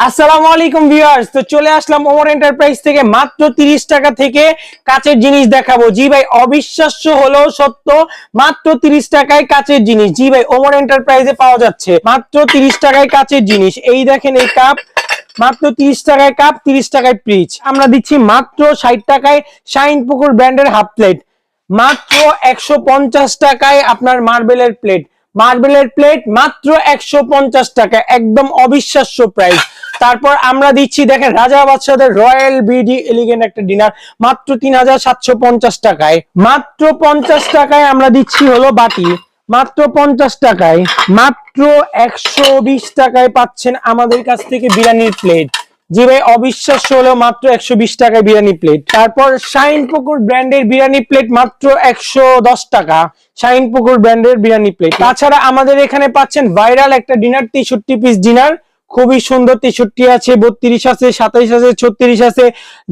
আসসালামু আলাইকুম ভিউয়ার্স, তো চলে আসলাম ওমর এন্টারপ্রাইজ থেকে মাত্র 30 টাকা থেকে কাচের জিনিস দেখাবো। জি ভাই, অবিশ্বাস্য হলেও সত্য, মাত্র 30 টাকায় কাচের জিনিস। জি ভাই, ওমর এন্টারপ্রাইজে পাওয়া যাচ্ছে মাত্র 30 টাকায় কাচের জিনিস। এই দেখেন এই কাপ, মাত্র 30 টাকায় কাপ, 30 টাকায় ফ্রিজ। আমরা দিচ্ছি মাত্র 60 টাকায় শাইন পুকুর ব্র্যান্ডের হাফ প্লেট, মাত্র 150 টাকায় আপনার মার্বেলের প্লেট। মার্বেলের প্লেট মাত্র 150 টাকা, একদম অবিশ্বাস্য প্রাইস। তারপর আমরা দিচ্ছি দেখেন রাজা বাদশাদের রয়্যাল বিডি এলিগেন্ট একটা ডিনার, মাত্র 3750 টাকায়। মাত্র 50 টাকায় আমরা দিচ্ছি হলো বাটি, মাত্র 50 টাকায়। মাত্র 120 টাকায় পাচ্ছেন আমাদের কাছ থেকে বিরিয়ানির প্লেট। জি ভাই, অবিশ্বাস্য হলো মাত্র 120 টাকায় বিরিয়ানি প্লেট। তারপর শাইন পুকুর ব্র্যান্ডের বিরিয়ানি প্লেট মাত্র 110 টাকা, শাইন পুকুর ব্র্যান্ডের বিরিয়ানি প্লেট। তাছাড়া আমাদের এখানে পাচ্ছেন ভাইরাল একটা ডিনার, 63 পিস ডিনার, খুবই সুন্দর। 63 আছে, 32 আছে, 27 আছে, 36 আছে,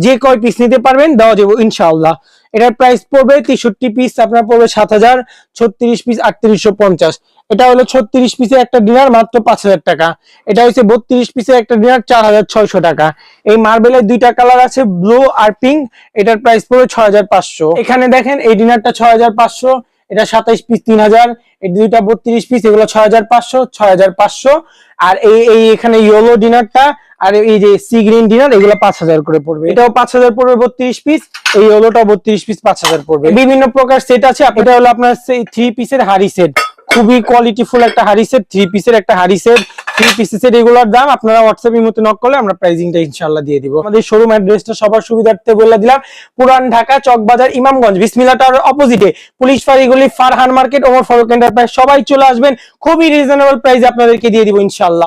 যে কয় পিস নিতে পারবেন দেওয়া যাবে ইনশাআল্লাহ। এটার প্রাইস পড়বে 63 পিস আপনার পড়বে 7000, 36 পিস 3850। এটা হলো 36 পিসের একটা ডিনার, মাত্র 5000 টাকা। এটা হচ্ছে 32 পিসের একটা ডিনার, 4600 টাকা। এই মার্বেলের দুইটা কালার আছে, ব্লু আর পিঙ্ক। এটার প্রাইস পড়বে 6500। এখানে দেখেন এই ডিনারটা 6500, এটা 27 পিস 3000, এই দুইটা 32 পিস, এগুলো 6500 6500। আর এই এখানে ইয়েলো ডিনারটা আর এই যে সি গ্রিন ডিনার, এগুলো 5000 করে পড়বে। এটাও 5000 পড়বে 32 পিস, এই ইয়েলোটা 32 পিস 5000 পড়বে। বিভিন্ন প্রকার সেট আছে। এটা হলো আপনার 3 পিসের হাড়ি সেট, খুবই কোয়ালিটিফুল একটা হাড়ি সেট, 3 পিসের একটা হাড়ি সেট, 3 পিসের। এগুলোর দাম আপনারা হোয়াটসঅ্যাপের মধ্যে নক করলে আমরা প্রাইসিংটা ইনশাআল্লাহ দিয়ে দিব। আমাদের শোরুম অ্যাড্রেসটা সবার সুবিধার্থে বলে দিলাম, পুরান ঢাকা চকবাজার ইমামগঞ্জ বিসমিল্লাহ টাওয়ারের অপোজিটে, পুলিশ ফাঁড়িগুলি, ফারহান মার্কেট, ওমর ফারুক এন্টারপ্রাইজ। সবাই চলে আসবেন, খুবই রিজনেবল প্রাইসে আপনাদেরকে দিয়ে দিব ইনশাআল্লাহ।